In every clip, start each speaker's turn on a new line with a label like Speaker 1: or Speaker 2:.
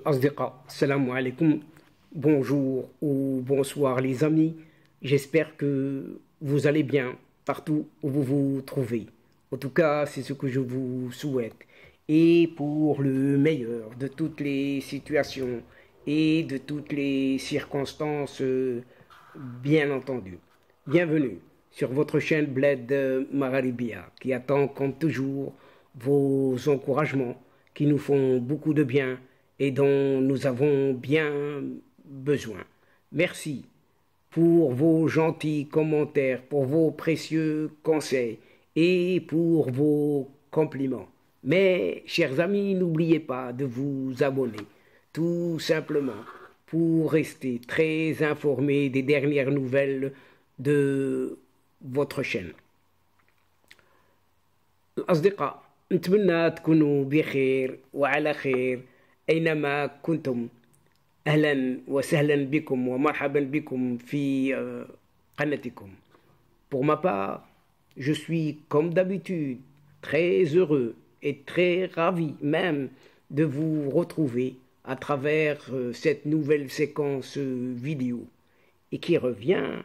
Speaker 1: Asdiqa, salam alaikum, bonjour ou bonsoir les amis. J'espère que vous allez bien partout où vous vous trouvez. En tout cas, c'est ce que je vous souhaite. Et pour le meilleur de toutes les situations et de toutes les circonstances, bien entendu. Bienvenue sur votre chaîne Bled Mararibia qui attend comme toujours vos encouragements qui nous font beaucoup de bien et dont nous avons bien besoin. Merci pour vos gentils commentaires, pour vos précieux conseils et pour vos compliments. Mais, chers amis, n'oubliez pas de vous abonner, tout simplement pour rester très informés des dernières nouvelles de votre chaîne. الأصدقاء نتمنى تكونوا بخير وعلى خير أينما كنتم. أهلا وسهلا بكم ومرحبا بكم في قناتكم. Pour ma part, je suis comme d'habitude très heureux et très ravi même de vous retrouver à travers cette nouvelle séquence vidéo et qui revient,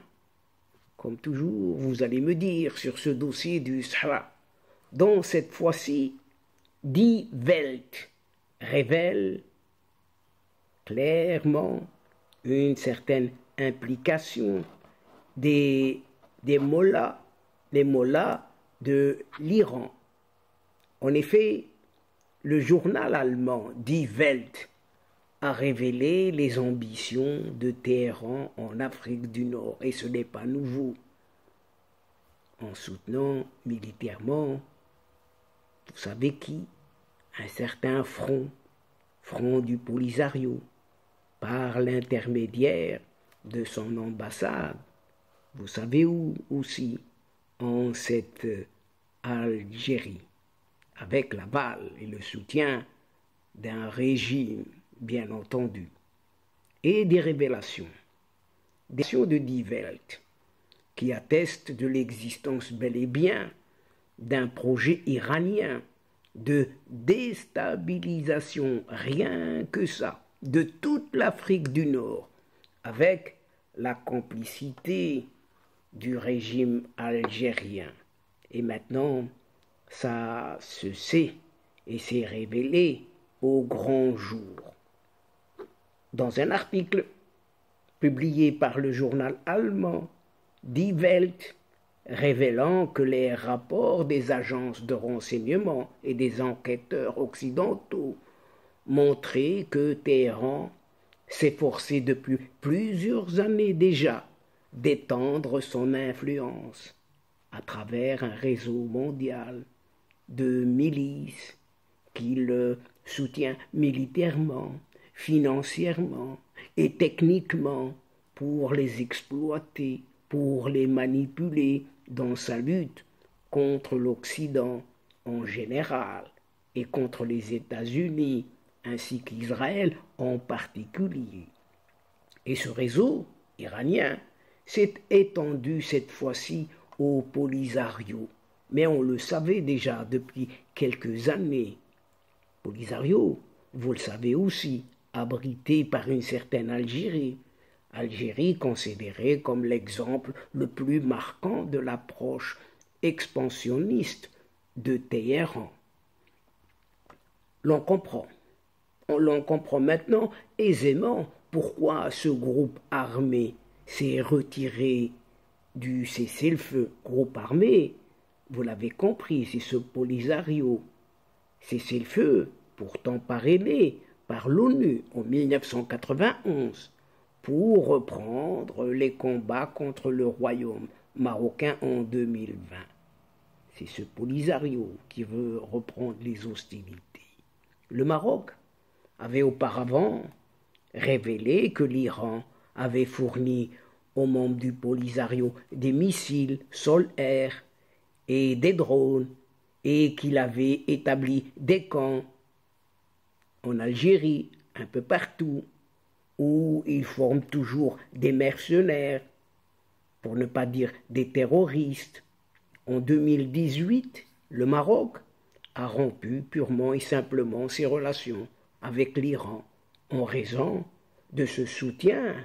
Speaker 1: comme toujours, vous allez me dire, sur ce dossier du Sahara, dont cette fois-ci, Die Welt révèle clairement une certaine implication des mollahs, les mollahs de l'Iran. En effet, le journal allemand Die Welt a révélé les ambitions de Téhéran en Afrique du Nord, et ce n'est pas nouveau, en soutenant militairement, vous savez qui? Un certain front du Polisario, par l'intermédiaire de son ambassade, vous savez où aussi, en cette Algérie, avec l'aval et le soutien d'un régime, bien entendu, et des révélations de Die Welt, qui attestent de l'existence bel et bien d'un projet iranien de déstabilisation, rien que ça, de toute l'Afrique du Nord, avec la complicité du régime algérien. Et maintenant, ça se sait et s'est révélé au grand jour. Dans un article publié par le journal allemand Die Welt, révélant que les rapports des agences de renseignement et des enquêteurs occidentaux montraient que Téhéran s'efforçait depuis plusieurs années déjà d'étendre son influence à travers un réseau mondial de milices qu'il soutient militairement, financièrement et techniquement pour les exploiter, pour les manipuler dans sa lutte contre l'Occident en général et contre les États-Unis ainsi qu'Israël en particulier. Et ce réseau iranien s'est étendu cette fois-ci au Polisario, mais on le savait déjà depuis quelques années. Polisario, vous le savez aussi, abrité par une certaine Algérie, Algérie considérée comme l'exemple le plus marquant de l'approche expansionniste de Téhéran. L'on comprend maintenant aisément pourquoi ce groupe armé s'est retiré du cessez-le-feu. Groupe armé, vous l'avez compris, c'est ce Polisario. Cessez-le-feu, pourtant parrainé par l'ONU en 1991, pour reprendre les combats contre le royaume marocain en 2020. C'est ce Polisario qui veut reprendre les hostilités. Le Maroc avait auparavant révélé que l'Iran avait fourni aux membres du Polisario des missiles sol-air et des drones et qu'il avait établi des camps en Algérie, un peu partout, où ils forment toujours des mercenaires, pour ne pas dire des terroristes. En 2018, le Maroc a rompu purement et simplement ses relations avec l'Iran en raison de ce soutien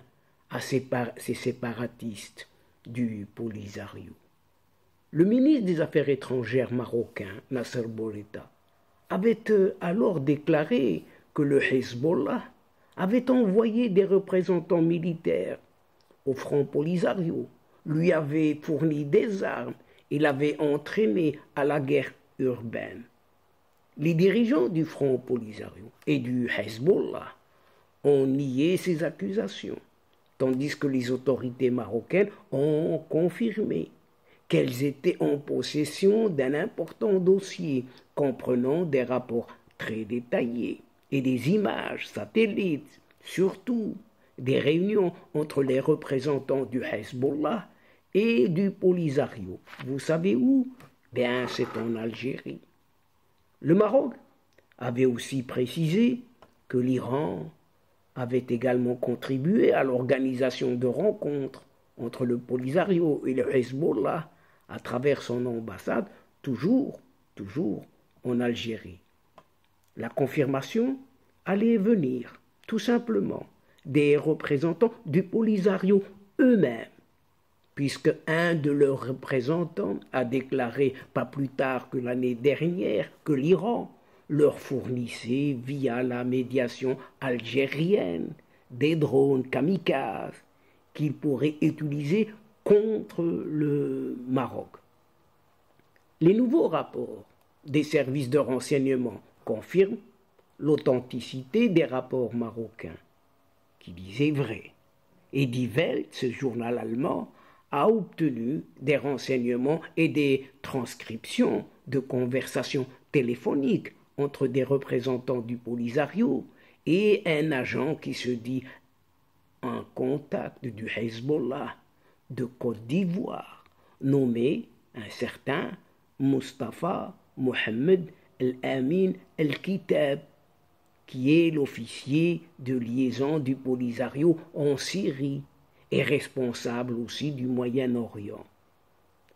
Speaker 1: à ces séparatistes du Polisario. Le ministre des Affaires étrangères marocain, Nasser Bourita, avait alors déclaré que le Hezbollah avait envoyé des représentants militaires au Front Polisario, lui avait fourni des armes et l'avait entraîné à la guerre urbaine. Les dirigeants du Front Polisario et du Hezbollah ont nié ces accusations, tandis que les autorités marocaines ont confirmé qu'elles étaient en possession d'un important dossier comprenant des rapports très détaillés et des images satellites, surtout des réunions entre les représentants du Hezbollah et du Polisario. Vous savez où? Bien, c'est en Algérie. Le Maroc avait aussi précisé que l'Iran avait également contribué à l'organisation de rencontres entre le Polisario et le Hezbollah à travers son ambassade, toujours en Algérie. La confirmation allait venir, tout simplement, des représentants du Polisario eux-mêmes, puisque un de leurs représentants a déclaré pas plus tard que l'année dernière que l'Iran leur fournissait via la médiation algérienne des drones kamikazes qu'ils pourraient utiliser contre le Maroc. Les nouveaux rapports des services de renseignement confirment l'authenticité des rapports marocains, qui disaient vrai. Et Die Welt, ce journal allemand, a obtenu des renseignements et des transcriptions de conversations téléphoniques entre des représentants du Polisario et un agent qui se dit en contact du Hezbollah de Côte d'Ivoire, nommé un certain Mustafa Mohamed El-Amin El-Kitab, qui est l'officier de liaison du Polisario en Syrie et responsable aussi du Moyen-Orient.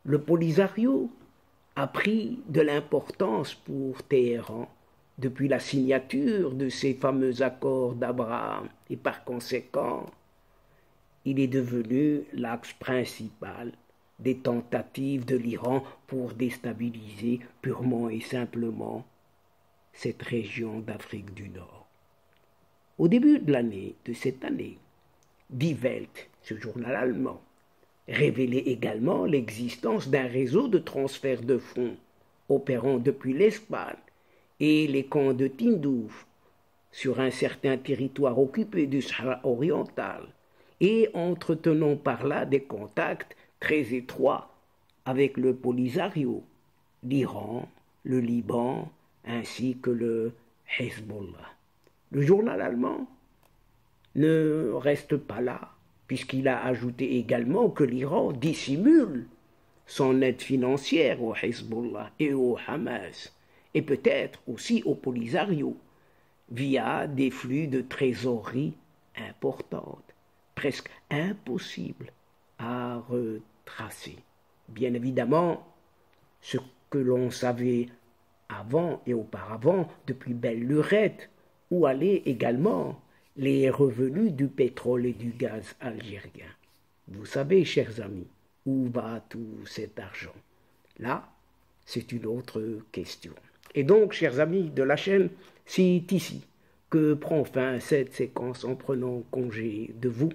Speaker 1: Le Polisario a pris de l'importance pour Téhéran depuis la signature de ces fameux accords d'Abraham et par conséquent, il est devenu l'axe principal des tentatives de l'Iran pour déstabiliser purement et simplement cette région d'Afrique du Nord. Au début de cette année, Die Welt, ce journal allemand, révélait également l'existence d'un réseau de transfert de fonds opérant depuis l'Espagne et les camps de Tindouf sur un certain territoire occupé du Sahara oriental et entretenant par là des contacts très étroits avec le Polisario, l'Iran, le Liban ainsi que le Hezbollah. Le journal allemand ne reste pas là, puisqu'il a ajouté également que l'Iran dissimule son aide financière au Hezbollah et au Hamas, et peut-être aussi au Polisario, via des flux de trésorerie importantes, presque impossibles à retracer. Bien évidemment, ce que l'on savait avant et auparavant depuis belle lurette, où allaient également les revenus du pétrole et du gaz algérien. Vous savez, chers amis, où va tout cet argent? Là, c'est une autre question. Et donc, chers amis de la chaîne, c'est ici que prend fin cette séquence en prenant congé de vous,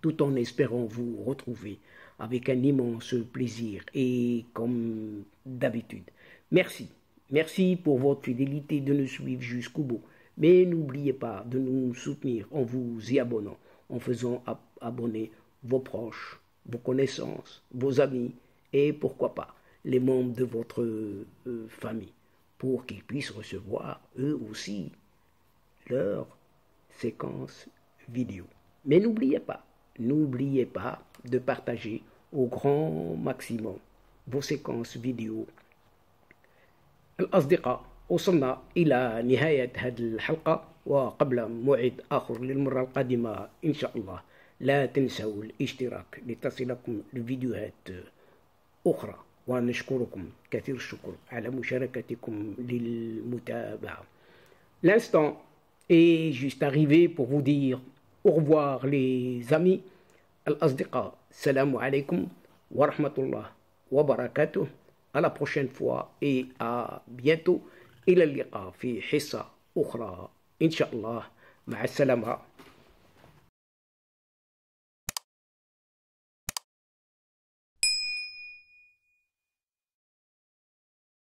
Speaker 1: tout en espérant vous retrouver avec un immense plaisir et comme d'habitude. Merci pour votre fidélité de nous suivre jusqu'au bout. Mais n'oubliez pas de nous soutenir en vous y abonnant, en faisant abonner vos proches, vos connaissances, vos amis et pourquoi pas les membres de votre famille pour qu'ils puissent recevoir eux aussi leur séquence vidéo. Mais n'oubliez pas de partager au grand maximum vos séquences vidéo. الأصدقاء وصلنا إلى نهاية هذه الحلقة وقبل موعد آخر للمرة القادمة إن شاء الله لا تنسوا الاشتراك لتصلكم الفيديوهات أخرى ونشكركم كثير الشكر على مشاركتكم للمتابعة. L'instant Et juste arrivé pour vous dire au revoir les amis. Al-Asdiqa, salam alaikum wa rahmatullah wa barakatuh. À la prochaine fois et à bientôt. إلى اللقاء في حصة أخرى إن شاء الله. مع السلامة.